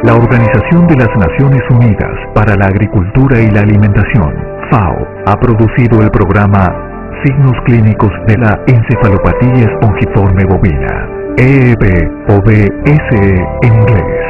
La Organización de las Naciones Unidas para la Agricultura y la Alimentación, FAO, ha producido el programa Signos Clínicos de la Encefalopatía Espongiforme Bovina, EEB o BSE en inglés.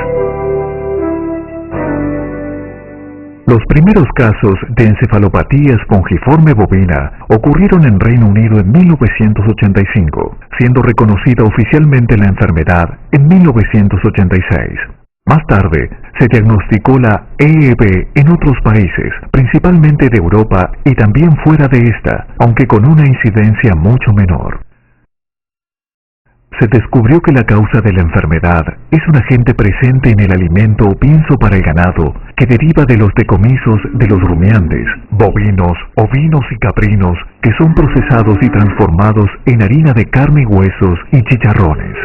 Los primeros casos de encefalopatía espongiforme bovina ocurrieron en Reino Unido en 1985, siendo reconocida oficialmente la enfermedad en 1986. Más tarde, se diagnosticó la EEB en otros países, principalmente de Europa y también fuera de esta, aunque con una incidencia mucho menor. Se descubrió que la causa de la enfermedad es un agente presente en el alimento o pienso para el ganado que deriva de los decomisos de los rumiantes, bovinos, ovinos y caprinos que son procesados y transformados en harina de carne y huesos y chicharrones.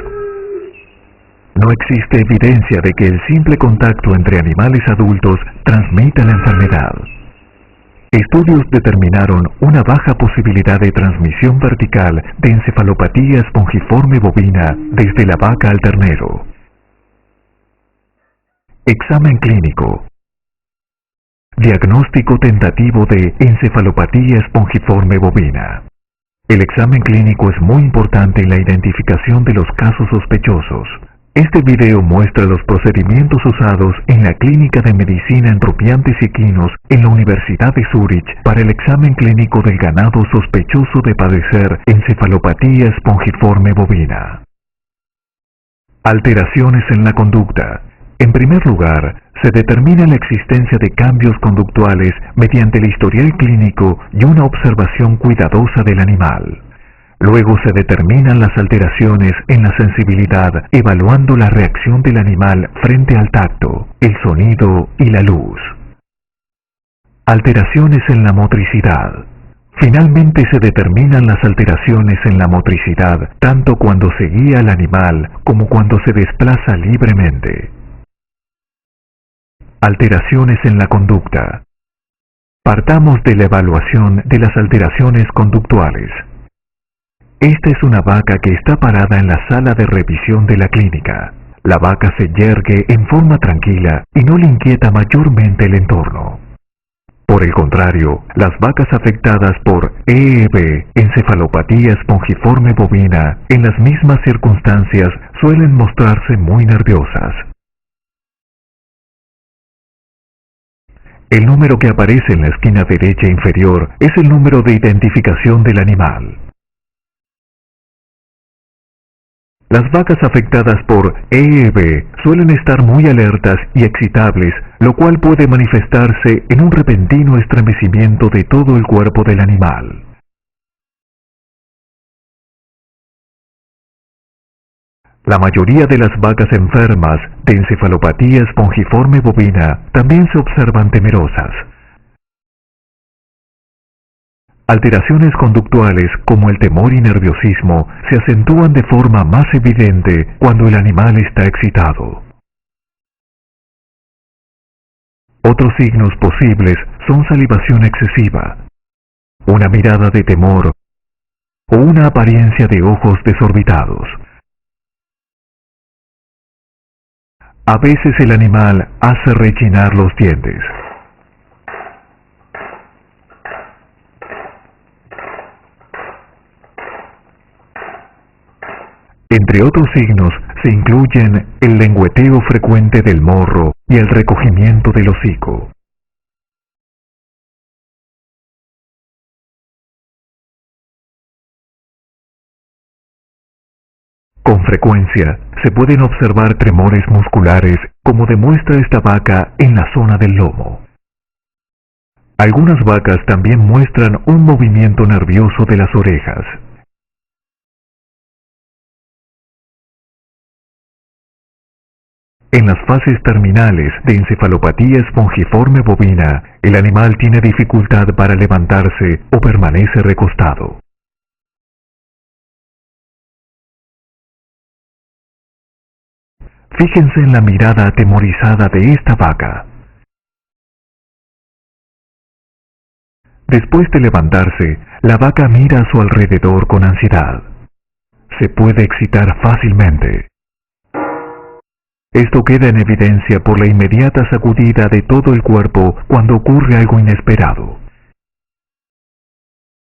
No existe evidencia de que el simple contacto entre animales adultos transmita la enfermedad. Estudios determinaron una baja posibilidad de transmisión vertical de encefalopatía espongiforme bovina desde la vaca al ternero. Examen clínico. Diagnóstico tentativo de encefalopatía espongiforme bovina. El examen clínico es muy importante en la identificación de los casos sospechosos. Este video muestra los procedimientos usados en la Clínica de Medicina en Rumiantes y Equinos en la Universidad de Zúrich para el examen clínico del ganado sospechoso de padecer encefalopatía espongiforme bovina. Alteraciones en la conducta. En primer lugar, se determina la existencia de cambios conductuales mediante el historial clínico y una observación cuidadosa del animal. Luego se determinan las alteraciones en la sensibilidad, evaluando la reacción del animal frente al tacto, el sonido y la luz. Alteraciones en la motricidad. Finalmente se determinan las alteraciones en la motricidad, tanto cuando se guía al animal como cuando se desplaza libremente. Alteraciones en la conducta. Partamos de la evaluación de las alteraciones conductuales. Esta es una vaca que está parada en la sala de revisión de la clínica. La vaca se yergue en forma tranquila y no le inquieta mayormente el entorno. Por el contrario, las vacas afectadas por EEB, encefalopatía espongiforme bovina, en las mismas circunstancias suelen mostrarse muy nerviosas. El número que aparece en la esquina derecha inferior es el número de identificación del animal. Las vacas afectadas por EEB suelen estar muy alertas y excitables, lo cual puede manifestarse en un repentino estremecimiento de todo el cuerpo del animal. La mayoría de las vacas enfermas de encefalopatía espongiforme bovina también se observan temerosas. Alteraciones conductuales como el temor y nerviosismo se acentúan de forma más evidente cuando el animal está excitado. Otros signos posibles son salivación excesiva, una mirada de temor o una apariencia de ojos desorbitados. A veces el animal hace rechinar los dientes. Entre otros signos se incluyen el lengüeteo frecuente del morro y el recogimiento del hocico. Con frecuencia se pueden observar tremores musculares, como demuestra esta vaca en la zona del lomo. Algunas vacas también muestran un movimiento nervioso de las orejas. En las fases terminales de encefalopatía espongiforme bovina, el animal tiene dificultad para levantarse o permanece recostado. Fíjense en la mirada atemorizada de esta vaca. Después de levantarse, la vaca mira a su alrededor con ansiedad. Se puede excitar fácilmente. Esto queda en evidencia por la inmediata sacudida de todo el cuerpo cuando ocurre algo inesperado.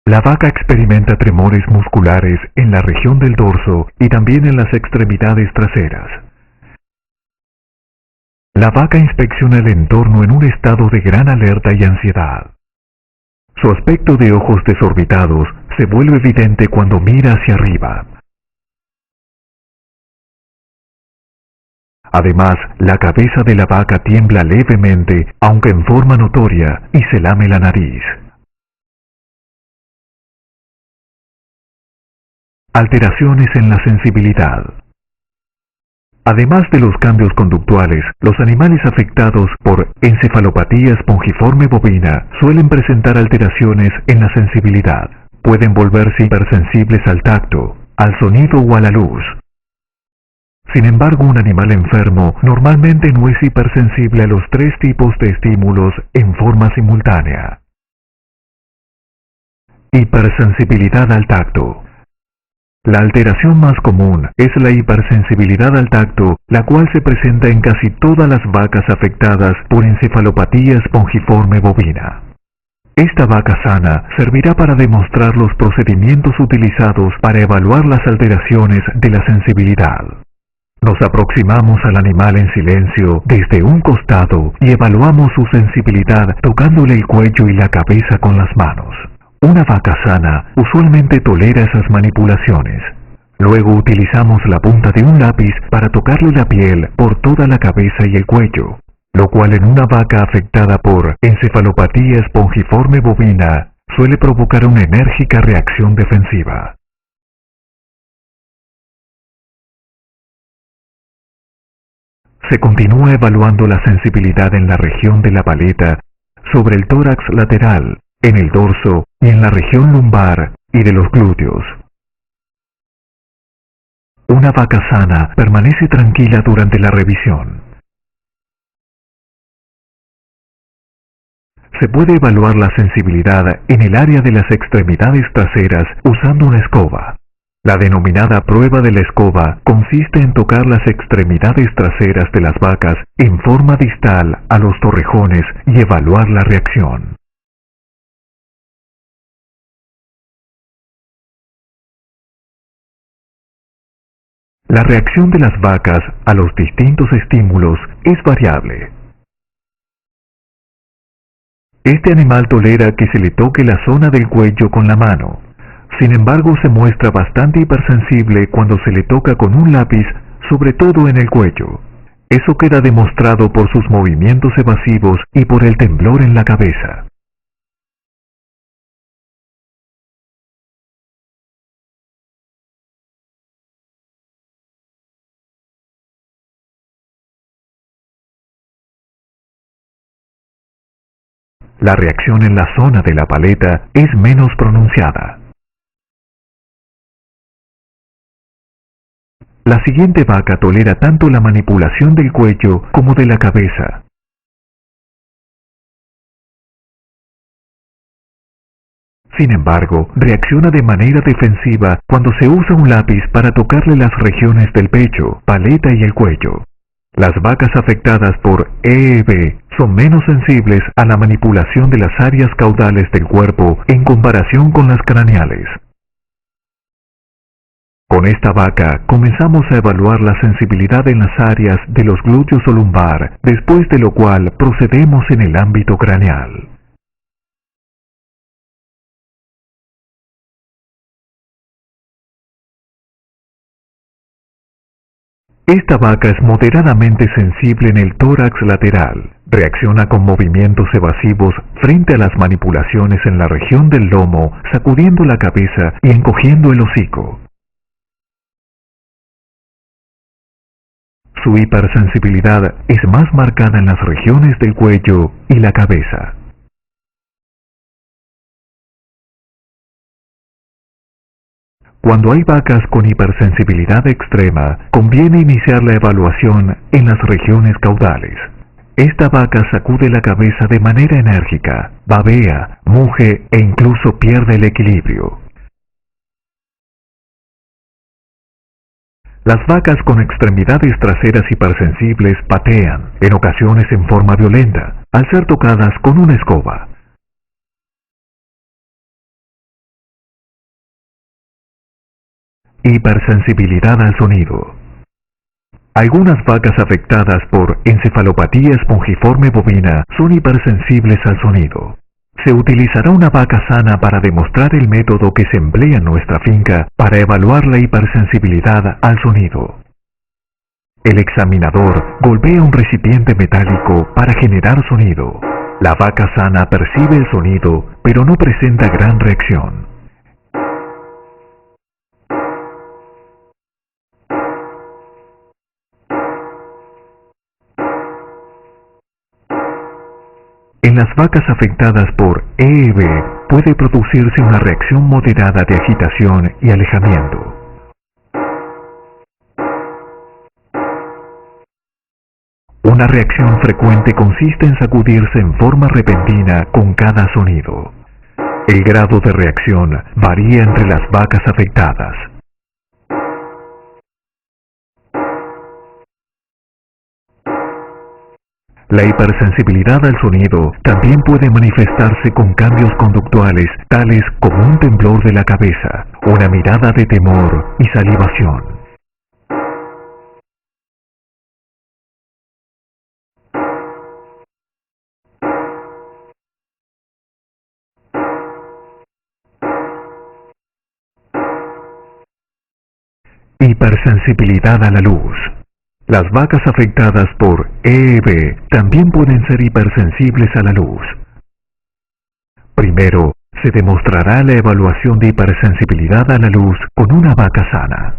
La vaca experimenta tremores musculares en la región del dorso y también en las extremidades traseras. La vaca inspecciona el entorno en un estado de gran alerta y ansiedad. Su aspecto de ojos desorbitados se vuelve evidente cuando mira hacia arriba. Además, la cabeza de la vaca tiembla levemente, aunque en forma notoria, y se lame la nariz. Alteraciones en la sensibilidad. Además de los cambios conductuales, los animales afectados por encefalopatía espongiforme bovina suelen presentar alteraciones en la sensibilidad. Pueden volverse hipersensibles al tacto, al sonido o a la luz. Sin embargo, un animal enfermo normalmente no es hipersensible a los tres tipos de estímulos en forma simultánea. Hipersensibilidad al tacto. La alteración más común es la hipersensibilidad al tacto, la cual se presenta en casi todas las vacas afectadas por encefalopatía espongiforme bovina. Esta vaca sana servirá para demostrar los procedimientos utilizados para evaluar las alteraciones de la sensibilidad. Nos aproximamos al animal en silencio desde un costado y evaluamos su sensibilidad tocándole el cuello y la cabeza con las manos. Una vaca sana usualmente tolera esas manipulaciones. Luego utilizamos la punta de un lápiz para tocarle la piel por toda la cabeza y el cuello, lo cual en una vaca afectada por encefalopatía espongiforme bovina suele provocar una enérgica reacción defensiva. Se continúa evaluando la sensibilidad en la región de la paleta, sobre el tórax lateral, en el dorso y en la región lumbar y de los glúteos. Una vaca sana permanece tranquila durante la revisión. Se puede evaluar la sensibilidad en el área de las extremidades traseras usando una escoba. La denominada prueba de la escoba consiste en tocar las extremidades traseras de las vacas en forma distal a los torrejones y evaluar la reacción. La reacción de las vacas a los distintos estímulos es variable. Este animal tolera que se le toque la zona del cuello con la mano. Sin embargo, se muestra bastante hipersensible cuando se le toca con un lápiz, sobre todo en el cuello. Eso queda demostrado por sus movimientos evasivos y por el temblor en la cabeza. La reacción en la zona de la paleta es menos pronunciada. La siguiente vaca tolera tanto la manipulación del cuello como de la cabeza. Sin embargo, reacciona de manera defensiva cuando se usa un lápiz para tocarle las regiones del pecho, paleta y el cuello. Las vacas afectadas por EEB son menos sensibles a la manipulación de las áreas caudales del cuerpo en comparación con las craneales. Con esta vaca comenzamos a evaluar la sensibilidad en las áreas de los glúteos o lumbar, después de lo cual procedemos en el ámbito craneal. Esta vaca es moderadamente sensible en el tórax lateral. Reacciona con movimientos evasivos frente a las manipulaciones en la región del lomo, sacudiendo la cabeza y encogiendo el hocico. Su hipersensibilidad es más marcada en las regiones del cuello y la cabeza. Cuando hay vacas con hipersensibilidad extrema, conviene iniciar la evaluación en las regiones caudales. Esta vaca sacude la cabeza de manera enérgica, babea, muge e incluso pierde el equilibrio. Las vacas con extremidades traseras hipersensibles patean, en ocasiones en forma violenta, al ser tocadas con una escoba. Hipersensibilidad al sonido. Algunas vacas afectadas por encefalopatía espongiforme bovina son hipersensibles al sonido. Se utilizará una vaca sana para demostrar el método que se emplea en nuestra finca para evaluar la hipersensibilidad al sonido. El examinador golpea un recipiente metálico para generar sonido. La vaca sana percibe el sonido, pero no presenta gran reacción. En las vacas afectadas por EEB puede producirse una reacción moderada de agitación y alejamiento. Una reacción frecuente consiste en sacudirse en forma repentina con cada sonido. El grado de reacción varía entre las vacas afectadas. La hipersensibilidad al sonido también puede manifestarse con cambios conductuales tales como un temblor de la cabeza, una mirada de temor y salivación. Hipersensibilidad a la luz. Las vacas afectadas por EEB también pueden ser hipersensibles a la luz. Primero, se demostrará la evaluación de hipersensibilidad a la luz con una vaca sana.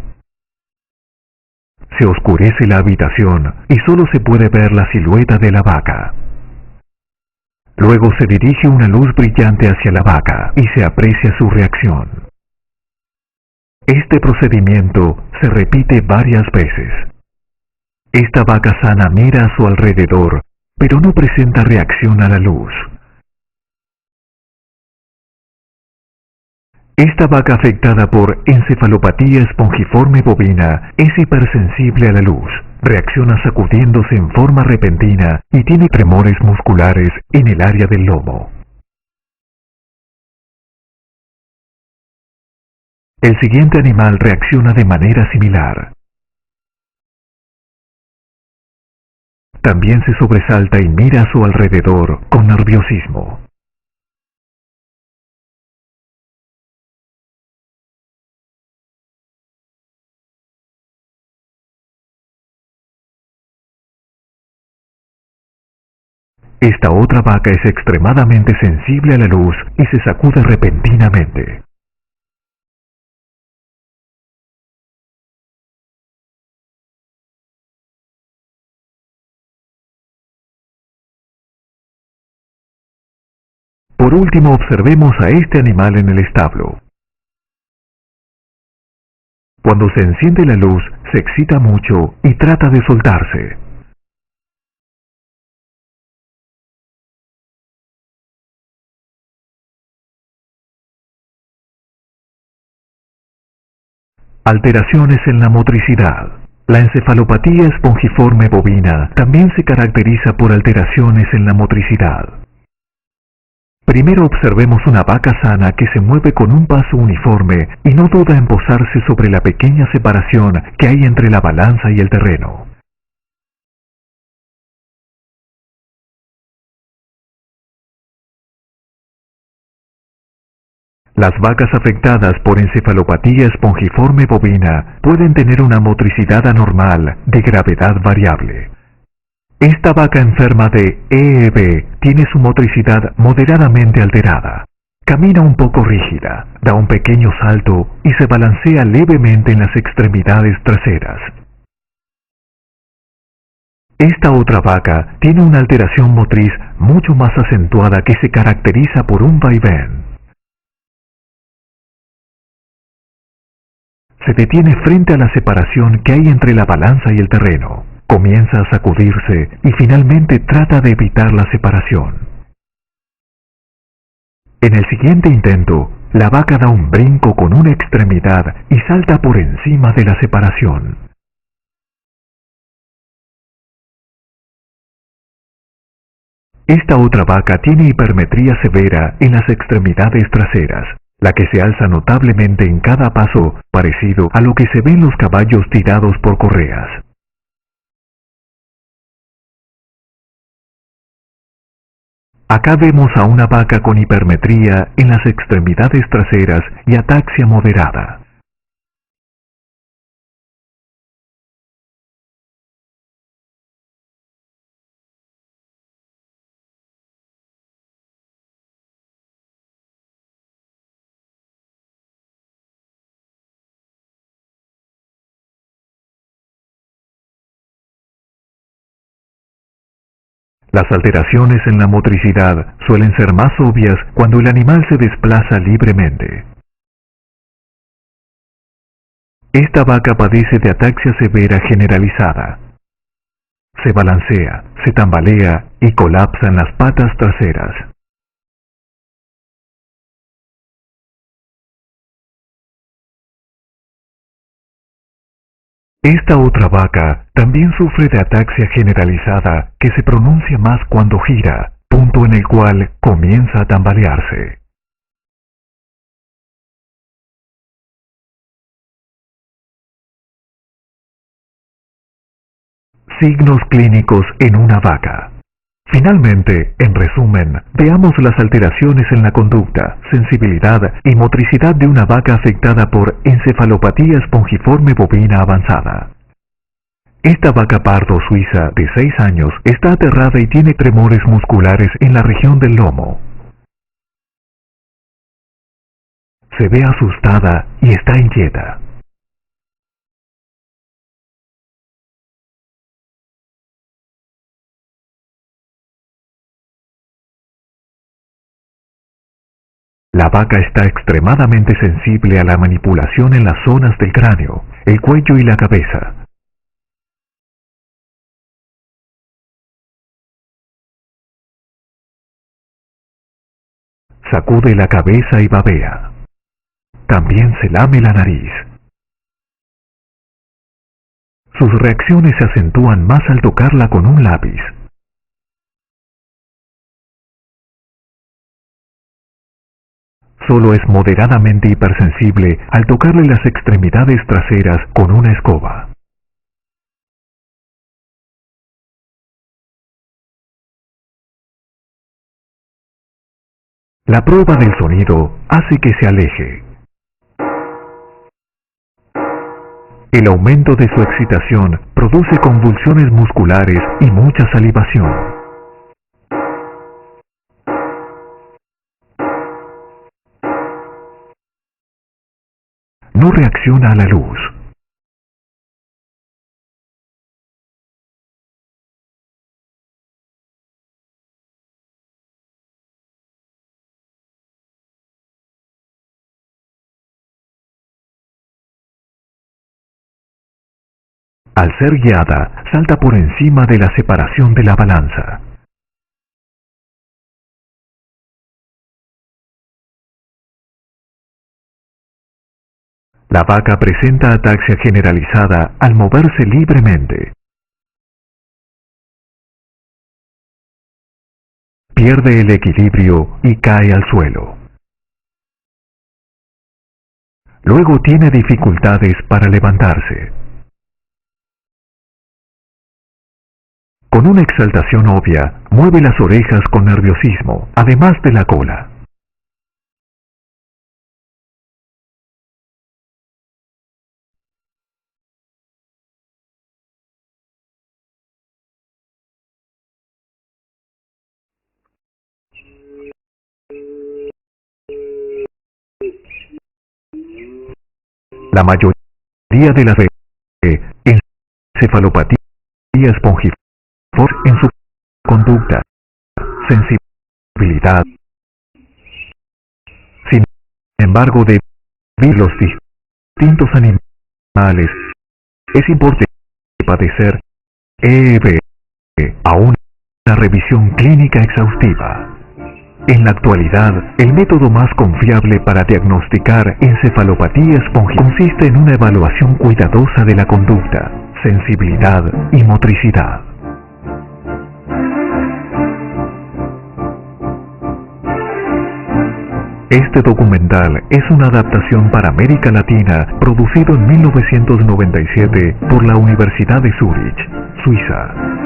Se oscurece la habitación y solo se puede ver la silueta de la vaca. Luego se dirige una luz brillante hacia la vaca y se aprecia su reacción. Este procedimiento se repite varias veces. Esta vaca sana mira a su alrededor, pero no presenta reacción a la luz. Esta vaca afectada por encefalopatía espongiforme bovina es hipersensible a la luz, reacciona sacudiéndose en forma repentina y tiene tremores musculares en el área del lomo. El siguiente animal reacciona de manera similar. También se sobresalta y mira a su alrededor con nerviosismo. Esta otra vaca es extremadamente sensible a la luz y se sacude repentinamente. Por último, observemos a este animal en el establo. Cuando se enciende la luz, se excita mucho y trata de soltarse. Alteraciones en la motricidad. La encefalopatía espongiforme bovina también se caracteriza por alteraciones en la motricidad. Primero observemos una vaca sana que se mueve con un paso uniforme y no duda en posarse sobre la pequeña separación que hay entre la balanza y el terreno. Las vacas afectadas por encefalopatía espongiforme bovina pueden tener una motricidad anormal de gravedad variable. Esta vaca enferma de EEB tiene su motricidad moderadamente alterada. Camina un poco rígida, da un pequeño salto y se balancea levemente en las extremidades traseras. Esta otra vaca tiene una alteración motriz mucho más acentuada que se caracteriza por un vaivén. Se detiene frente a la separación que hay entre la balanza y el terreno. Comienza a sacudirse y finalmente trata de evitar la separación. En el siguiente intento, la vaca da un brinco con una extremidad y salta por encima de la separación. Esta otra vaca tiene hipermetría severa en las extremidades traseras, la que se alza notablemente en cada paso, parecido a lo que se ve en los caballos tirados por correas. Acá vemos a una vaca con hipermetría en las extremidades traseras y ataxia moderada. Las alteraciones en la motricidad suelen ser más obvias cuando el animal se desplaza libremente. Esta vaca padece de ataxia severa generalizada. Se balancea, se tambalea y colapsa en las patas traseras. Esta otra vaca también sufre de ataxia generalizada que se pronuncia más cuando gira, punto en el cual comienza a tambalearse. Signos clínicos en una vaca. Finalmente, en resumen, veamos las alteraciones en la conducta, sensibilidad y motricidad de una vaca afectada por encefalopatía espongiforme bovina avanzada. Esta vaca pardo suiza de 6 años está aterrada y tiene tremores musculares en la región del lomo. Se ve asustada y está inquieta. La vaca está extremadamente sensible a la manipulación en las zonas del cráneo, el cuello y la cabeza. Sacude la cabeza y babea. También se lame la nariz. Sus reacciones se acentúan más al tocarla con un lápiz. Solo es moderadamente hipersensible al tocarle las extremidades traseras con una escoba. La prueba del sonido hace que se aleje. El aumento de su excitación produce convulsiones musculares y mucha salivación. No reacciona a la luz. Al ser guiada, salta por encima de la separación de la balanza. La vaca presenta ataxia generalizada al moverse libremente. Pierde el equilibrio y cae al suelo. Luego tiene dificultades para levantarse. Con una exaltación obvia, mueve las orejas con nerviosismo, además de la cola. La mayoría de las encefalopatía espongiforme en su conducta, sensibilidad. Sin embargo, debido a los distintos animales, es importante padecer EEB a una revisión clínica exhaustiva. En la actualidad, el método más confiable para diagnosticar encefalopatía espongiforme consiste en una evaluación cuidadosa de la conducta, sensibilidad y motricidad. Este documental es una adaptación para América Latina producido en 1997 por la Universidad de Zúrich, Suiza.